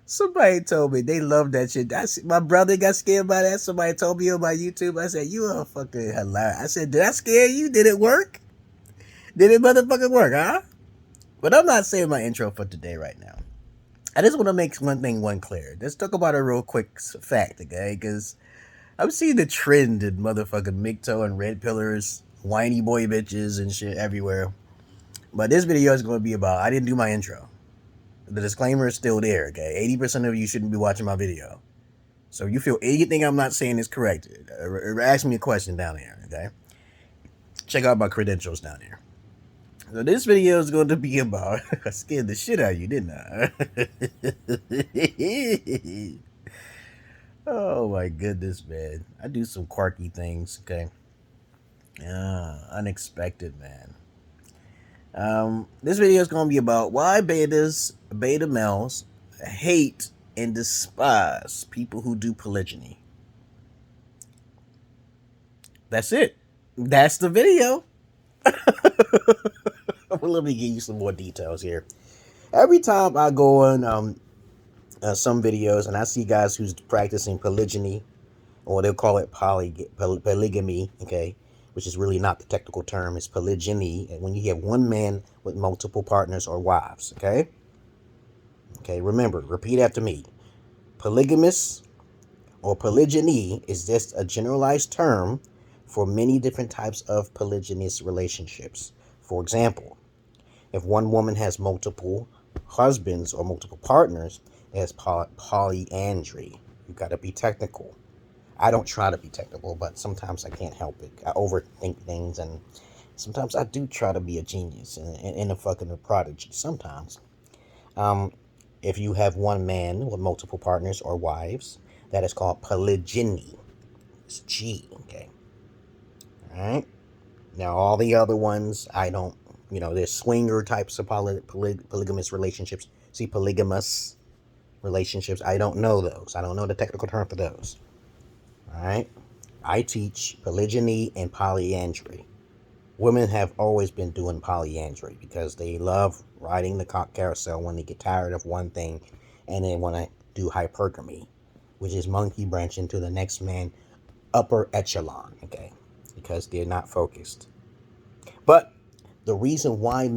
Somebody told me they love that shit. My brother got scared by that. Somebody told me on my YouTube. I said, "You are fucking hilarious." I said, "Did I scare you? Did it work? Did it motherfucking work, huh?" But I'm not saying my intro for today right now. I just want to make one clear. Let's talk about a real quick fact, okay? Because I'm seeing the trend in motherfucking MGTOW and red pillars, whiny boy bitches and shit everywhere. But this video is going to be about, I didn't do my intro. The disclaimer is still there, okay? 80% of you shouldn't be watching my video. So if you feel anything I'm not saying is correct, ask me a question down there, okay? Check out my credentials down there. So this video is going to be about, I scared the shit out of you, didn't I? Oh my goodness, man. I do some quirky things, okay? Unexpected, man. This video is going to be about why beta males hate and despise people who do polygyny. That's it. That's the video. Well, let me give you some more details here. Every time I go on some videos and I see guys who's practicing polygyny, or they'll call it polygamy, okay, which is really not the technical term. It's polygyny, when you have one man with multiple partners or wives, okay? Okay, remember, repeat after me. Polygamous or polygyny is just a generalized term for many different types of polygynous relationships. For example, if one woman has multiple husbands or multiple partners, it's polyandry. You got to be technical. I don't try to be technical, but sometimes I can't help it. I overthink things, and sometimes I do try to be a genius and a fucking prodigy. Sometimes. If you have one man with multiple partners or wives, that is called polygyny. It's G, okay? Alright? Now, all the other ones, I don't, there's swinger types of polygamous relationships. See, polygamous relationships, I don't know those. I don't know the technical term for those. Alright? I teach polygyny and polyandry. Women have always been doing polyandry because they love riding the cock carousel when they get tired of one thing and they want to do hypergamy, which is monkey branch into the next man upper echelon, okay? Because they're not focused. But the reason why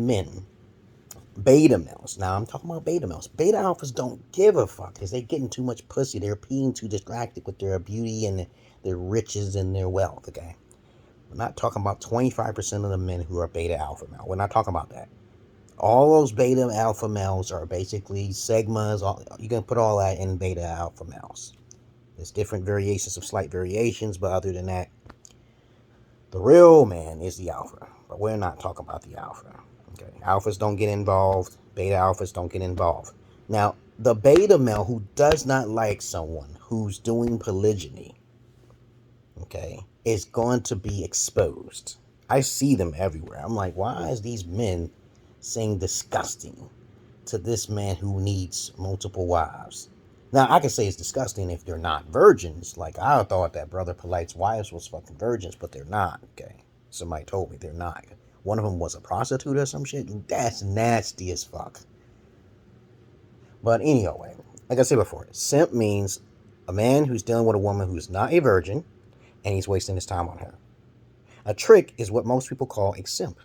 beta males, now I'm talking about beta males, beta alphas don't give a fuck because they're getting too much pussy. They're being too distracted with their beauty and their riches and their wealth, okay? We're not talking about 25% of the men who are beta alpha male. We're not talking about that. All those beta alpha males are basically sigmas. You can put all that in beta alpha males. There's different variations of slight variations, but other than that, the real man is the alpha. But we're not talking about the alpha. Okay, alphas don't get involved. Beta alphas don't get involved. Now, the beta male who does not like someone who's doing polygyny, okay, is going to be exposed. I see them everywhere. I'm like, why is these men saying disgusting to this man who needs multiple wives? Now, I can say it's disgusting if they're not virgins. Like, I thought that Brother Polite's wives was fucking virgins, but they're not, okay? Somebody told me they're not. One of them was a prostitute or some shit. That's nasty as fuck. But anyway, like I said before, simp means a man who's dealing with a woman who's not a virgin, and he's wasting his time on her. A trick is what most people call a simp.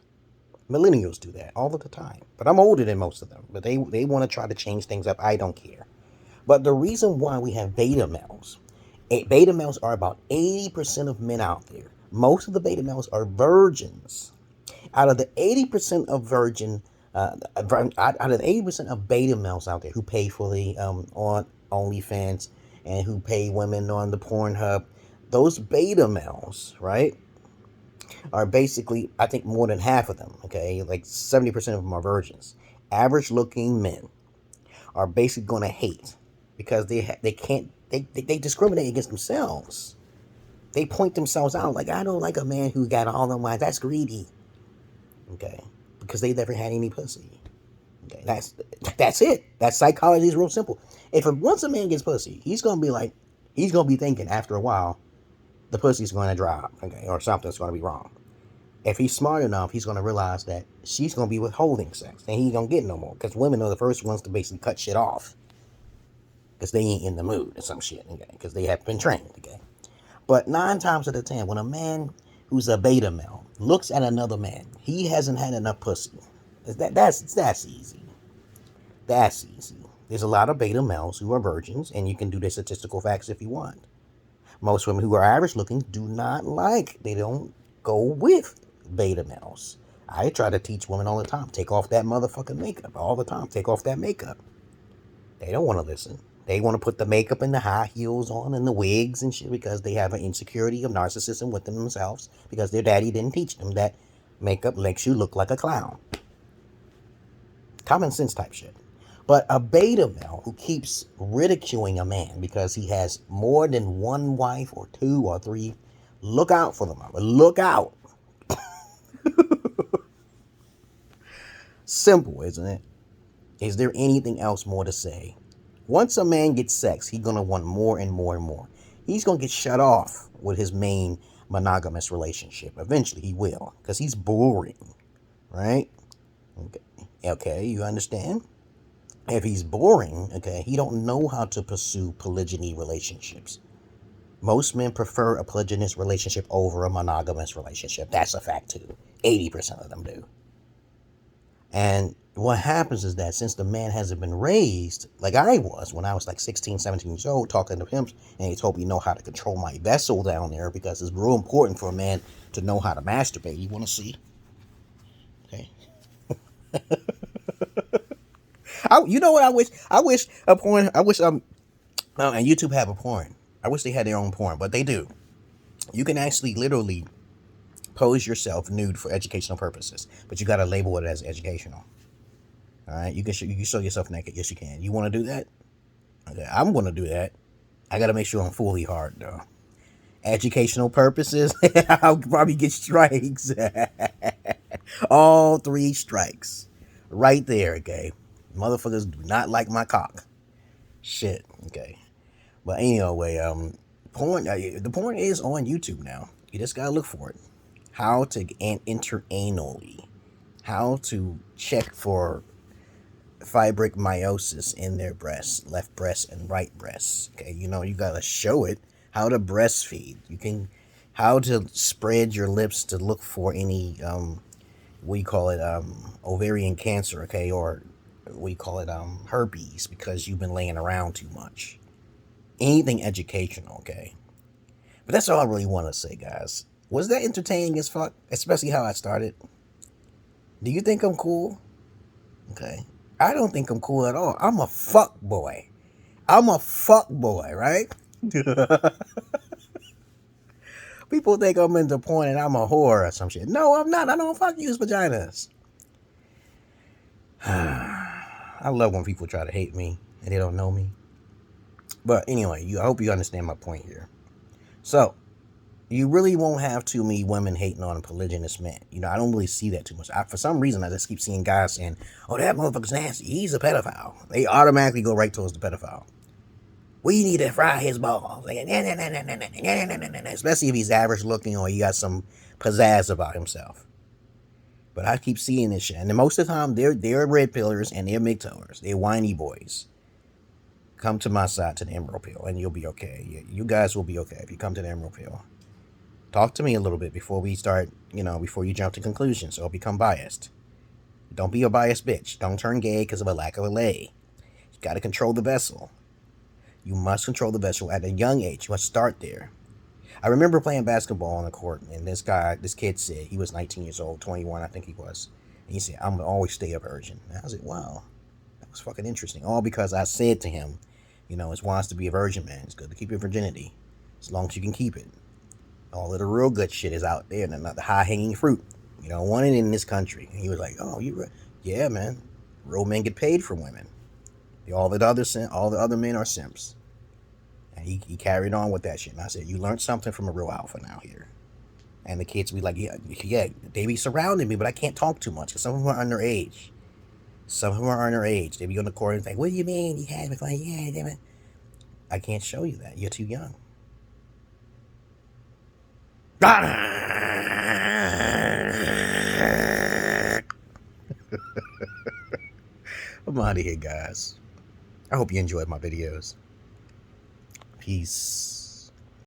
Millennials do that all of the time. But I'm older than most of them. But they want to try to change things up. I don't care. But the reason why we have beta males are about 80% of men out there. Most of the beta males are virgins. Out of the 80% of out of the 80% of beta males out there who pay for the on OnlyFans and who pay women on the Pornhub, those beta males, right, are basically, I think, more than half of them, okay? Like 70% of them are virgins. Average looking men are basically going to hate because they discriminate against themselves. They point themselves out like, I don't like a man who got all them wives. That's greedy. Okay. because they never had any pussy. Okay, that's it. That psychology is real simple. Once a man gets pussy, he's gonna be thinking after a while, the pussy's gonna drop, okay, or something's gonna be wrong. If he's smart enough, he's gonna realize that she's gonna be withholding sex, and he ain't gonna get no more. Because women are the first ones to basically cut shit off, because they ain't in the mood or some shit, okay, because they have been trained, okay. But 9 times out of 10, when a man who's a beta male looks at another man, he hasn't had enough pussy. That's easy. That's easy. There's a lot of beta males who are virgins, and you can do the statistical facts if you want. Most women who are average looking they don't go with beta males. I try to teach women all the time, take off that motherfucking makeup. All the time, take off that makeup. They don't want to listen. They want to put the makeup and the high heels on and the wigs and shit because they have an insecurity of narcissism within themselves because their daddy didn't teach them that makeup makes you look like a clown. Common sense type shit. But a beta male who keeps ridiculing a man because he has more than one wife or 2 or 3, look out for them. Look out. Simple, isn't it? Is there anything else more to say? Once a man gets sex, he's going to want more and more and more. He's going to get shut off with his main monogamous relationship. Eventually he will, because he's boring, right? Okay, you understand? If he's boring, okay, he don't know how to pursue polygyny relationships. Most men prefer a polygynous relationship over a monogamous relationship. That's a fact too. 80% of them do. And what happens is that since the man hasn't been raised, like I was when I was like 16, 17 years old, talking to pimps, and he told me know how to control my vessel down there because it's real important for a man to know how to masturbate. You want to see? Okay. You know what I wish? I wish and YouTube have a porn. I wish they had their own porn, but they do. You can actually literally pose yourself nude for educational purposes, but you got to label it as educational. All right, you can show yourself naked. Yes, you can. You want to do that? Okay, I'm going to do that. I got to make sure I'm fully hard though. Educational purposes, I'll probably get strikes. All 3 strikes, right there. Okay, motherfuckers do not like my cock. Shit. Okay, but anyway, porn. The porn is on YouTube now. You just gotta look for it. How to enter anally. How to check for fibromyalgia in their breasts, left breast and right breast. Okay, you gotta show it. How to breastfeed. How to spread your lips to look for any ovarian cancer. Okay, or herpes because you've been laying around too much. Anything educational. Okay, but that's all I really want to say, guys. Was that entertaining as fuck? Especially how I started. Do you think I'm cool? Okay. I don't think I'm cool at all. I'm a fuck boy. Right? People think I'm into porn and I'm a whore or some shit. No, I'm not. I don't fuck use vaginas. I love when people try to hate me and they don't know me. But anyway, I hope you understand my point here. So, you really won't have too many women hating on a polygynous man. I don't really see that too much. For some reason, I just keep seeing guys saying, oh, that motherfucker's nasty. He's a pedophile. They automatically go right towards the pedophile. We need to fry his balls. Especially if he's average looking or he got some pizzazz about himself. But I keep seeing this shit. And most of the time, they're red pillars and they're mid-toners. They're whiny boys. Come to my side, to the Emerald Pill, and you'll be okay. You guys will be okay if you come to the Emerald Pill. Talk to me a little bit before we start, before you jump to conclusions or become biased. Don't be a biased bitch. Don't turn gay because of a lack of a lay. You got to control the vessel. You must control the vessel at a young age. You must start there. I remember playing basketball on the court, and this kid said, he was 19 years old, 21, I think he was. And he said, I'm going to always stay a virgin. And I was like, wow, that was fucking interesting. All because I said to him, it's wise to be a virgin, man. It's good to keep your virginity as long as you can keep it. All of the real good shit is out there, and not the high-hanging fruit. You don't want it in this country. And he was like, oh, yeah, man. Real men get paid for women. All the other men are simps. And he carried on with that shit. And I said, you learned something from a real alpha now here. And the kids be like, yeah, they be surrounding me, but I can't talk too much because some of them are underage. Some of them are underage. They be on the court and say, what do you mean? You had me like, yeah, damn it. I can't show you that. You're too young. I'm out of here, guys. I hope you enjoyed my videos. Peace.